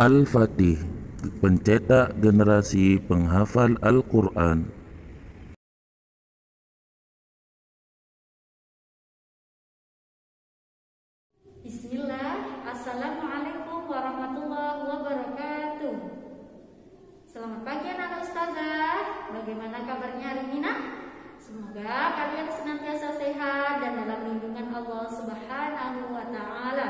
Al-Fatih, pencetak generasi penghafal Al-Quran. Bismillah, Assalamualaikum warahmatullahi wabarakatuh. Selamat pagi anak ustazah. Bagaimana kabarnya hari ini nak? Semoga kalian senantiasa sehat dan dalam lindungan Allah Subhanahu wa Ta'ala.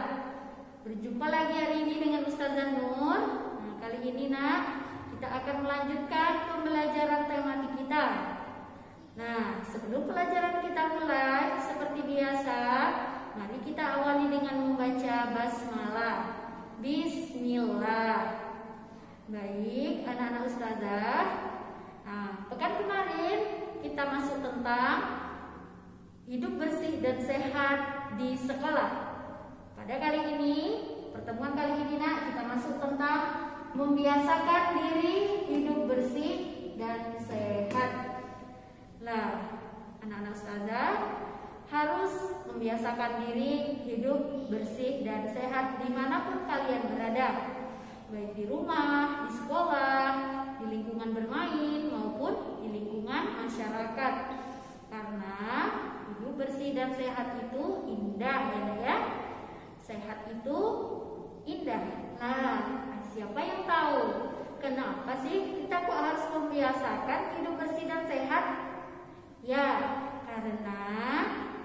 Berjumpa lagi hari ini dengan Ustazah Nur. Nah, kali ini nak, kita akan melanjutkan pembelajaran tematik kita. Nah, sebelum pelajaran kita mulai, seperti biasa, mari kita awali dengan membaca basmalah. Bismillah. Baik, anak-anak ustazah. Nah, pekan kemarin kita masuk tentang hidup bersih dan sehat di sekolah. Pada kali ini, pertemuan kali ini nak, kita masuk tentang membiasakan diri hidup bersih dan sehat. Nah, anak-anak ustazah harus membiasakan diri hidup bersih dan sehat dimanapun kalian berada, baik di rumah, di sekolah, di lingkungan bermain maupun di lingkungan masyarakat. Karena hidup bersih dan sehat itu indah ya. Sehat itu indah. Nah, siapa yang tahu kenapa sih kita kok harus membiasakan hidup bersih dan sehat? Ya, karena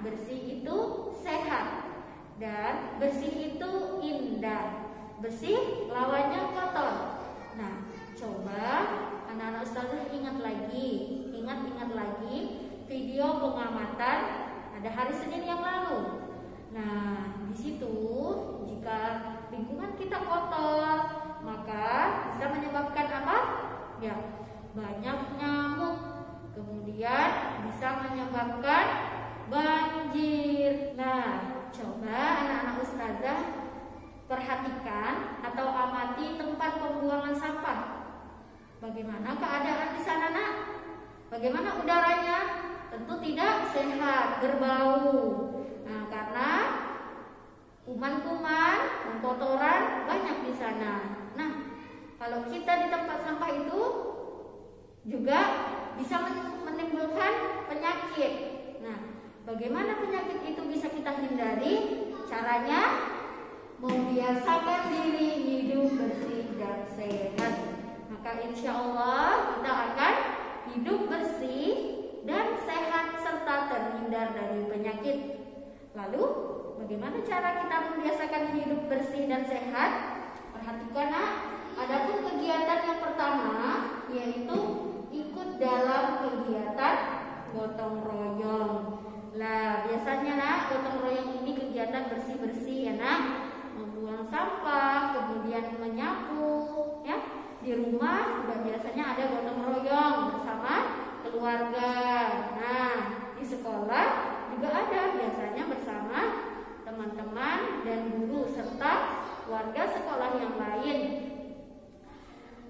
bersih itu sehat dan bersih itu indah. Bersih lawannya kotor. Nah, coba anak-anak ustazah ingat lagi video pengamatan pada hari Senin yang lalu. Nah, di situ jika lingkungan kita kotor, maka bisa menyebabkan apa? Ya, banyak nyamuk. Kemudian bisa menyebabkan banjir. Nah, coba anak-anak ustazah perhatikan atau amati tempat pembuangan sampah. Bagaimana keadaan di sana, nak? Bagaimana udaranya? Tentu tidak sehat, berbau. Nah, karena kuman-kuman dan kotoran banyak di sana. Nah, kalau kita di tempat sampah itu juga bisa menimbulkan penyakit. Nah, bagaimana penyakit itu bisa kita hindari? Caranya membiasakan diri hidup bersih dan sehat. Maka insya Allah kita akan hidup bersih dan sehat serta terhindar dari penyakit. Lalu, bagaimana cara kita membiasakan hidup bersih dan sehat? Perhatikan nak, adapun kegiatan yang pertama yaitu ikut dalam kegiatan gotong royong. Lah, biasanya nak, gotong royong ini kegiatan bersih-bersih ya nak, membuang sampah, kemudian menyapu, ya. Di rumah juga biasanya ada gotong royong bersama keluarga. Nah, di sekolah juga ada biasanya bersama teman-teman dan guru serta warga sekolah yang lain.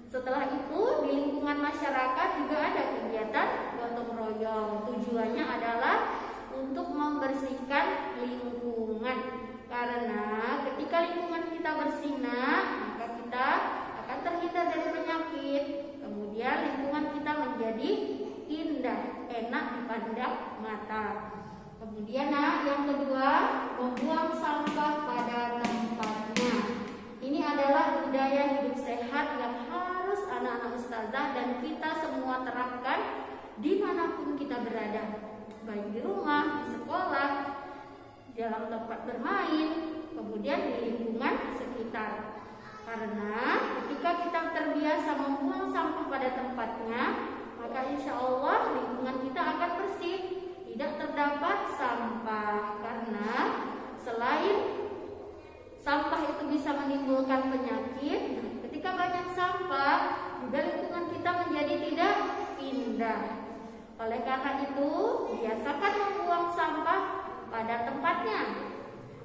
Setelah itu di lingkungan masyarakat juga ada kegiatan gotong royong. Tujuannya adalah untuk membersihkan lingkungan. Karena ketika lingkungan kita bersih, maka kita akan terhindar dari penyakit. Kemudian lingkungan kita menjadi indah, enak dipandang mata. Kemudian yang kedua, membuang sampah pada tempatnya. Ini adalah budaya hidup sehat yang harus anak-anak ustazah dan kita semua terapkan dimanapun kita berada, baik di rumah, di sekolah, dalam tempat bermain, kemudian di lingkungan sekitar. Karena ketika kita terbiasa membuang sampah pada tempatnya, maka insya Allah lingkungan kita akan bersih, tidak terdapat sampah. Karena selain sampah itu bisa menimbulkan penyakit, ketika banyak sampah juga lingkungan kita menjadi tidak indah. Oleh karena itu, biasakan membuang sampah pada tempatnya.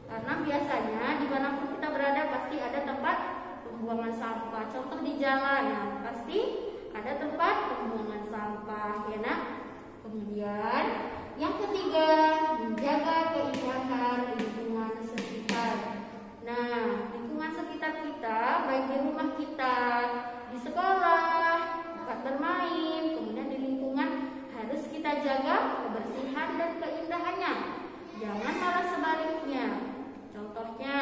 Karena biasanya dimanapun kita berada pasti ada tempat pembuangan sampah. Contoh di jalan, pasti ada tempat pembuangan sampah, ya nak. Kemudian yang ketiga, menjaga keindahan lingkungan sekitar. Nah, lingkungan sekitar kita baik di rumah rumah kita, di sekolah, tempat bermain, kemudian di lingkungan harus kita jaga kebersihan dan keindahannya. Jangan malah sebaliknya. Contohnya,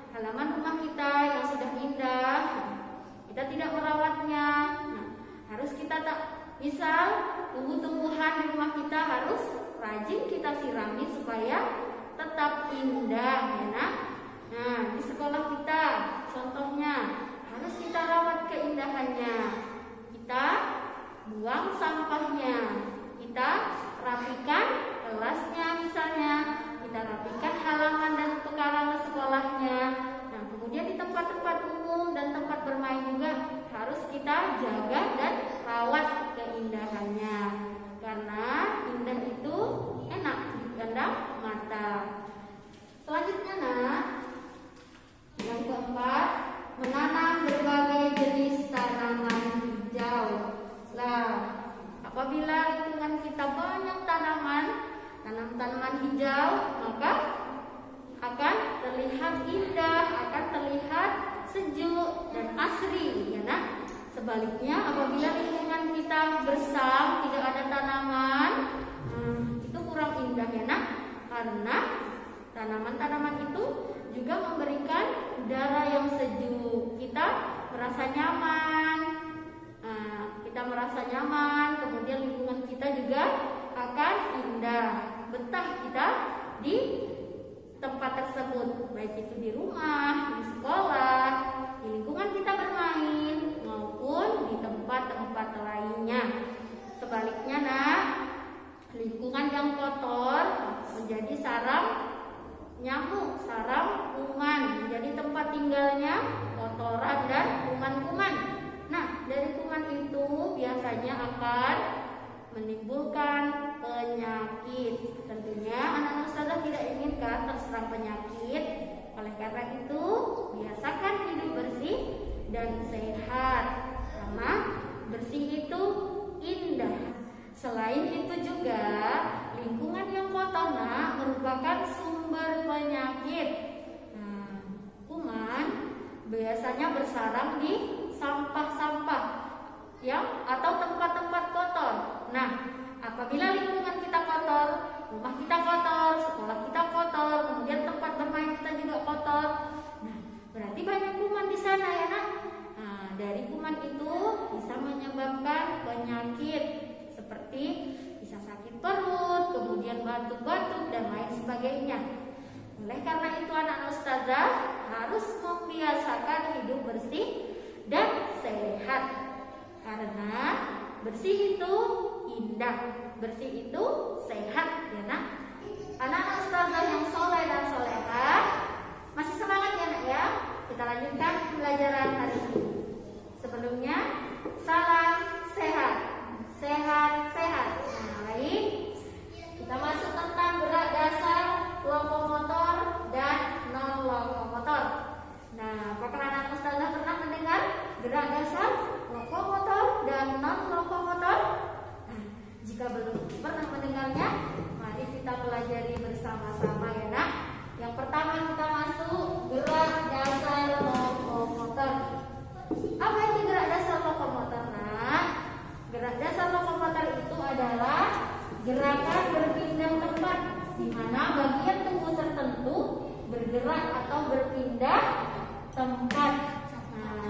halaman rumah kita yang sudah indah, kita tidak merawatnya. Nah, harus kita misal tumbuh-tumbuhan di rumah kita harus rajin kita sirami supaya tetap indah, ya nak. Nah, di sekolah kita contohnya harus kita rawat keindahannya. Kita buang sampahnya, kita rapikan kelasnya misalnya, kita rapikan halaman dan pekarangan sekolahnya. Nah, kemudian di tempat-tempat umum dan tempat bermain juga harus kita jaga dan rawat keindahannya, karena indah itu enak dipandang mata. Selanjutnya nak, yang keempat, menanam berbagai jenis tanaman hijau. Nah, apabila lingkungan kita banyak tanaman hijau, maka akan terlihat indah, akan terlihat sejuk dan asri, ya nak. Sebaliknya, apabila lingkungan kita gersam, tidak ada tanaman, itu kurang indah, ya nak. Karena tanaman-tanaman itu juga memberikan udara yang sejuk. Kita merasa nyaman. Kemudian lingkungan kita juga akan indah. Betah kita di tempat tersebut, baik itu di rumah, di sekolah, di lingkungan kita bermain, maupun di tempat-tempat lainnya. Sebaliknya nak, lingkungan yang kotor menjadi sarang nyamuk, sarang kuman, menjadi tempat tinggalnya kotoran dan kuman-kuman. Nah, dari kuman itu biasanya akan menimbulkan penyakit. Tentunya anak-anak ustazah tidak inginkan terserang penyakit. Oleh karena itu, biasakan hidup bersih dan sehat, karena bersih itu indah. Selain itu juga, lingkungan yang kotor merupakan sumber penyakit. Kuman biasanya bersarang di sampah-sampah atau tempat-tempat kotor. Nah, apabila lingkungan kita kotor, rumah kita kotor, sekolah kita kotor, kemudian tempat bermain kita juga kotor, nah, berarti banyak kuman di sana, ya nak. Nah, dari kuman itu bisa menyebabkan penyakit seperti bisa sakit perut, kemudian batuk-batuk dan lain sebagainya. Oleh karena itu anak ustazah harus membiasakan hidup bersih dan sehat, karena bersih itu indah, bersih itu sehat, ya nak. Anak-anak ustazah yang soleh dan solehah, masih semangat ya nak ya? Kita lanjutkan pelajaran hari ini. Sebelumnya, salam sehat, sehat-sehat. Nah, baik, kita masuk tentang gerak dasar lokomotor dan non lokomotor. Nah, apakah anak ustazah pernah mendengar gerak dasar lokomotor dan non lokomotor? Nah, jika belum pernah mendengarnya, mari kita pelajari bersama-sama, ya nak. Yang pertama kita masuk gerak dasar lokomotor. Apa itu gerak dasar lokomotor, nak? Gerak dasar lokomotor itu adalah gerakan berpindah tempat, di mana bagian tubuh tertentu bergerak atau berpindah tempat. Nah,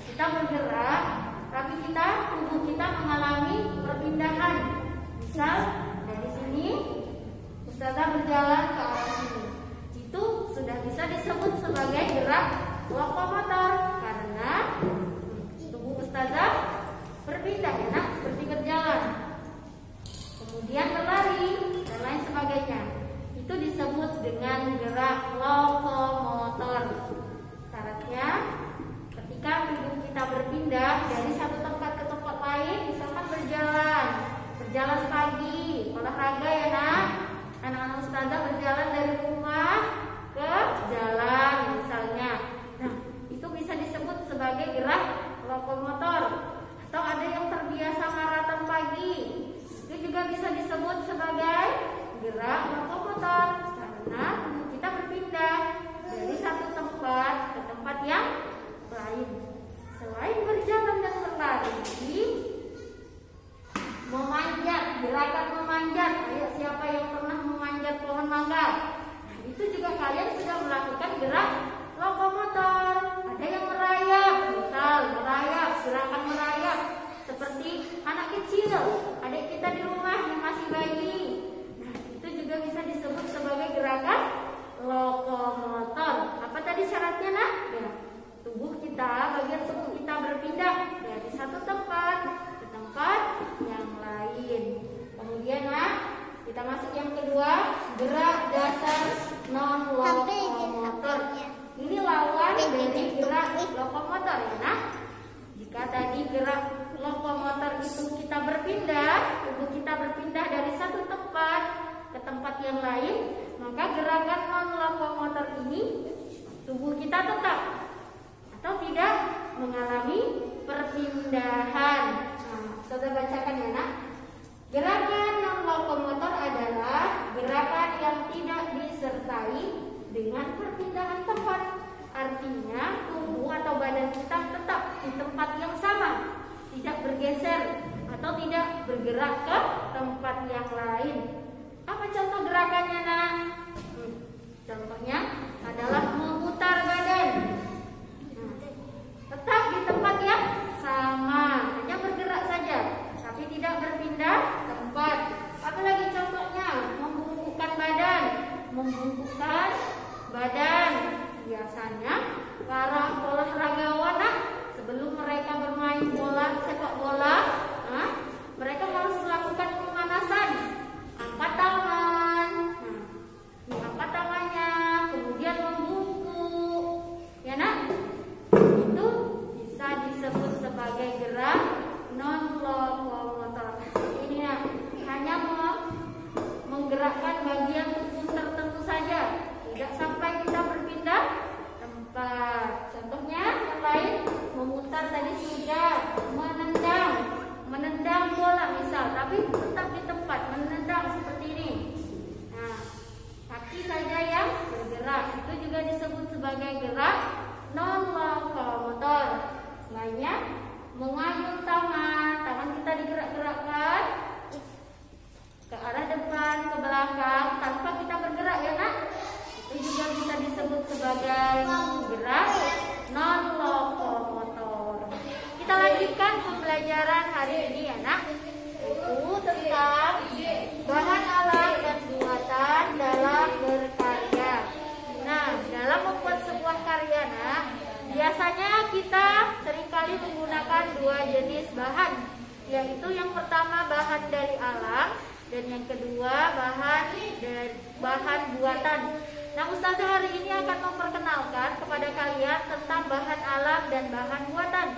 kita bergerak, tapi tubuh kita mengalami perpindahan. Misal dari sini, ustazah berjalan ke arah sini. Itu sudah bisa disebut sebagai gerak lokomotor, karena tubuh ustazah berpindah, ya nak, seperti berjalan. Kemudian berlari dan lain sebagainya. Itu disebut dengan gerak lokomotor. Syaratnya, ketika tubuh kita berpindah dari satu tempat ke tempat lain, misalkan berjalan pagi, olahraga, ya nak. Anak-anak ustazah berjalan dari rumah ke jalan misalnya. Nah, itu bisa disebut sebagai gerak lokomotor. Atau ada yang terbiasa maraton pagi, itu juga bisa disebut sebagai gerak lokomotor, karena tubuh kita berpindah dari satu tempat ke tempat yang lain. gerakan merayap seperti anak kecil, adik kita di rumah yang masih bayi. Nah, itu juga bisa disebut sebagai gerakan lokomotor. Apa tadi syaratnya, Nak? Ya, bagian tubuh kita berpindah dari satu tempat ke tempat yang lain. Kemudian, Nak, kita masuk yang kedua, gerak dasar non lokomotor. Ini lawan dari gerak lokomotor, ya, Nak. Jika tadi gerak lokomotor itu kita berpindah, tubuh kita berpindah dari satu tempat ke tempat yang lain, maka gerakan non lokomotor ini tubuh kita tetap atau tidak mengalami perpindahan. Nah, saudara bacakan ya, Nak. Gerakan non lokomotor adalah gerakan yang tidak disertai dengan perpindahan tempat. Artinya tubuh atau badan kita tetap di tempat yang sama, tidak bergeser atau tidak bergerak ke tempat yang lain. Apa contoh gerakannya, Nak? Contohnya adalah memutar badan. Tetap di tempat yang sama, hanya bergerak saja, tapi tidak berpindah tempat. Apalagi contohnya, membungkukkan badan. Membungkukkan badan. Biasanya para olahragawan, sebelum mereka bermain bola, sepak bola, mereka harus melakukan pemanasan. Angkat tangan, diangkat tangannya, kemudian membungkuk, ya, Nak. Itu bisa disebut sebagai gerak non lokomotor. Ini, Nak, hanya menggerakkan bagian tubuh tertentu saja, tidak sampai kita berpindah tempat. Contohnya yang lain, memutar tadi sudah, menendang bola misal, tapi tetap di tempat, menendang seperti ini. Nah, kaki saja yang bergerak, itu juga disebut sebagai gerak non lokomotor. Lainnya, mengayun tangan kita digerak-gerakkan ke arah depan, ke belakang, tanpa kita bergerak, ya, Nak. Itu juga bisa disebut sebagai gerak non lokomotor. Kita lanjutkan pembelajaran hari ini, ya, Nak, yaitu tentang bahan alam dan buatan dalam berkarya. Nah, dalam membuat sebuah karya, Nak, biasanya kita seringkali menggunakan dua jenis bahan, yaitu yang pertama bahan dari alam dan yang kedua bahan buatan. Nah, Ustazah hari ini akan memperkenalkan kepada kalian tentang bahan alam dan bahan buatan.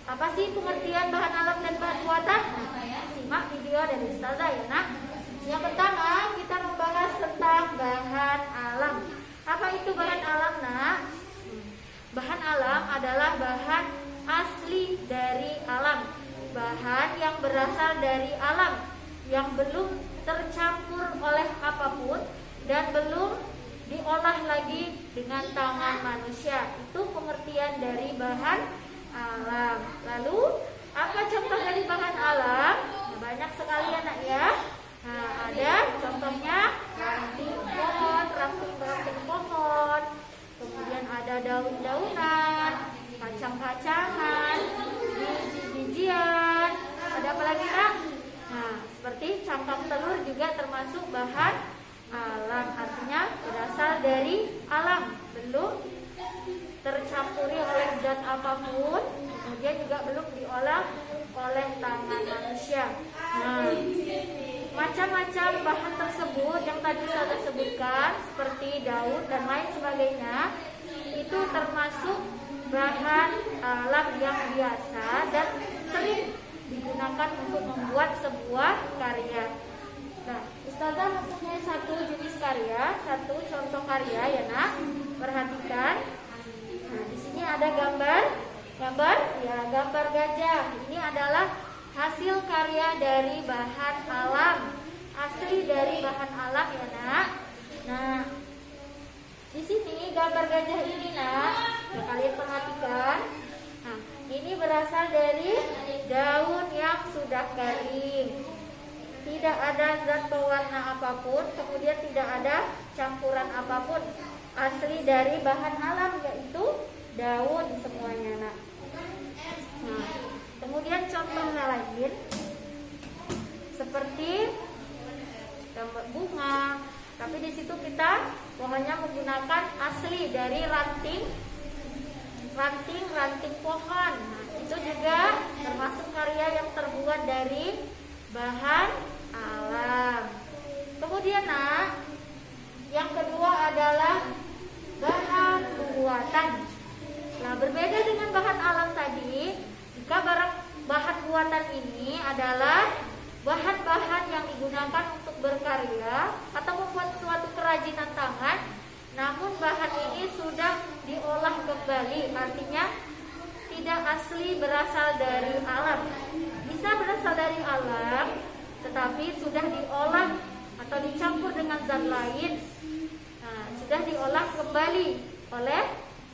Apa sih pengertian bahan alam dan bahan buatan? Nah, simak video dari Ustazah, ya, Nak. Yang pertama, kita membahas tentang bahan alam. Apa itu bahan alam, Nak? Bahan alam adalah bahan asli dari alam, bahan yang berasal dari alam, yang belum tercampur oleh apapun dan belum diolah lagi dengan tangan manusia. Itu pengertian dari bahan alam. Lalu, apa contoh dari bahan alam? Banyak sekali, anak, ya. Nah, ada contohnya ranting pohon, kemudian ada daun-daunan, kacang-kacangan, biji-bijian. Ada apa lagi, Nak? Nah, seperti cangkang telur juga termasuk bahan alam, artinya berasal dari alam, belum tercampuri oleh zat apapun, kemudian juga belum diolah oleh tangan manusia. Nah, macam-macam bahan tersebut yang tadi saya sebutkan, seperti daun dan lain sebagainya, itu termasuk bahan alam yang biasa dan sering digunakan untuk membuat sebuah karya. Nah, Ustazah mempunyai satu jenis karya, satu contoh karya, ya, Nak. Perhatikan. Nah, di sini ada gambar gajah. Ini adalah hasil karya dari bahan alam, asli dari bahan alam, ya, Nak. Nah, di sini gambar gajah ini, Nak, ya, kalian perhatikan. Nah, ini berasal dari daun yang sudah kering. Tidak ada zat pewarna apapun, kemudian tidak ada campuran apapun. Asli dari bahan alam, yaitu daun semuanya, Nak. Nah, menggunakan asli dari ranting pohon. Nah, itu juga termasuk karya yang terbuat dari bahan alam. Kemudian yang kedua adalah bahan buatan. Nah, berbeda dengan bahan alam tadi, jika bahan buatan ini adalah bahan-bahan yang digunakan untuk berkarya atau membuat suatu kerajinan tangan, namun bahan ini sudah diolah kembali, artinya tidak asli berasal dari alam. Bisa berasal dari alam, tetapi sudah diolah atau dicampur dengan zat lain. Nah, sudah diolah kembali oleh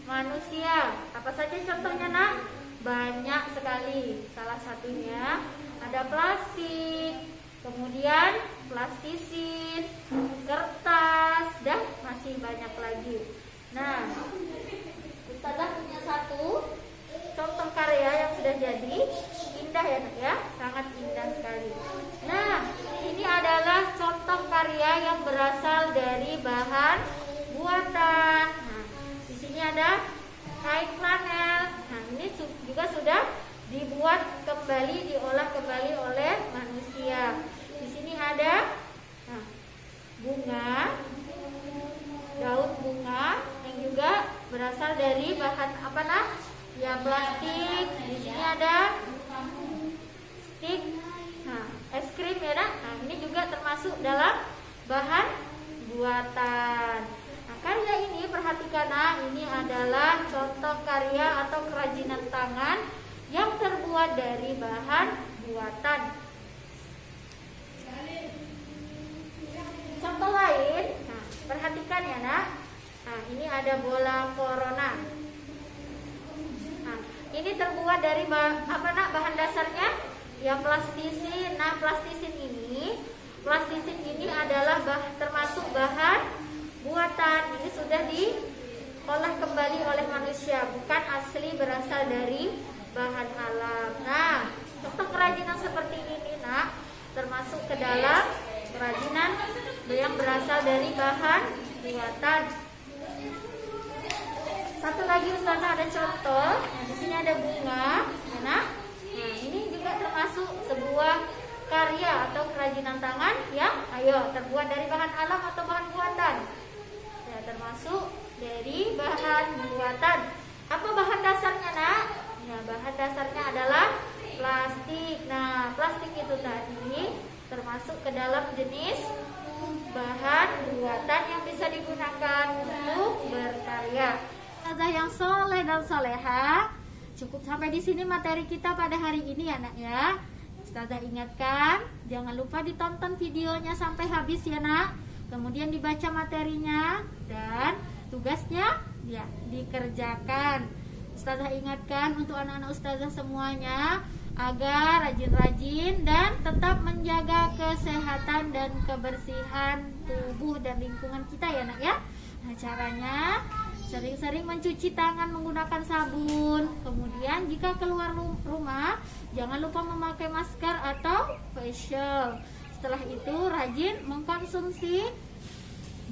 manusia. Apa saja contohnya, Nak? Banyak sekali. Salah satunya ada plastik, kemudian plastisin, kertas, dan masih banyak lagi. Nah, Ustazah punya satu contoh karya yang sudah jadi. Indah ya, Nak ya? Sangat indah sekali. Nah, ini adalah contoh karya yang berasal dari bahan buatan. Nah, di sini ada kain flanel. Nah, ini juga sudah dibuat kembali, diolah kembali oleh manusia. Di sini ada bunga, daun bunga yang juga berasal dari bahan apa, Nak? Ya, plastik. Di sini ada stik, es krim ya, Nak. Nah, ini juga termasuk dalam bahan buatan. Nah, karya ini perhatikan, Nak, ini adalah contoh karya atau kerajinan tangan yang terbuat dari bahan buatan. Contoh lain, perhatikan ya, Nak. Nah, ini ada bola corona. Nah, ini terbuat dari apa, Nak, bahan dasarnya? Ya, plastisin. Nah, plastisin ini adalah termasuk bahan buatan. Ini sudah diolah kembali oleh manusia, bukan asli berasal dari bahan alam. Nah, contoh kerajinan seperti ini, Nak, termasuk ke dalam kerajinan yang berasal dari bahan buatan. Satu lagi Ustazah ada contoh. Nah, di sini ada bunga, ya, Nak. Nah, ini juga termasuk sebuah karya atau kerajinan tangan yang terbuat dari bahan alam atau bahan buatan. Ya, termasuk dari bahan buatan. Apa bahan dasarnya, Nak? Ya, bahan dasarnya adalah plastik. Nah, plastik itu tadi termasuk ke dalam jenis bahan buatan yang bisa digunakan untuk berkarya. Ustazah yang soleh dan soleha, cukup sampai di sini materi kita pada hari ini ya, Nak ya. Ustazah ingatkan, jangan lupa ditonton videonya sampai habis ya, Nak. Kemudian dibaca materinya dan tugasnya ya dikerjakan. Ustazah ingatkan untuk anak-anak Ustazah semuanya agar rajin-rajin dan tetap menjaga kesehatan dan kebersihan tubuh dan lingkungan kita ya, Nak ya. Nah, caranya sering-sering mencuci tangan menggunakan sabun. Kemudian jika keluar rumah jangan lupa memakai masker atau face shield. Setelah itu rajin mengkonsumsi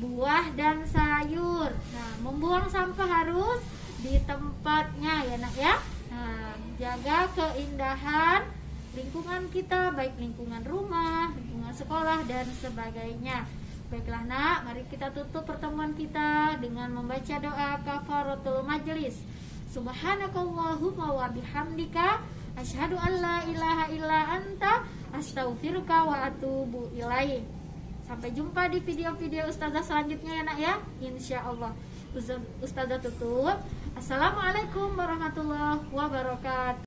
buah dan sayur. Nah, membuang sampah harus di tempatnya ya, Nak ya. Nah, jaga keindahan lingkungan kita, baik lingkungan rumah, lingkungan sekolah dan sebagainya. Baiklah, Nak, mari kita tutup pertemuan kita dengan membaca doa kafaratul majlis. Subhanakallahumma wa bihamdika asyhadu an la ilaha illa anta astaghfiruka wa atubu ilaik. Sampai jumpa di video-video Ustazah selanjutnya ya, Nak ya. Insyaallah. Ustazah tutup. Assalamualaikum warahmatullahi wabarakatuh.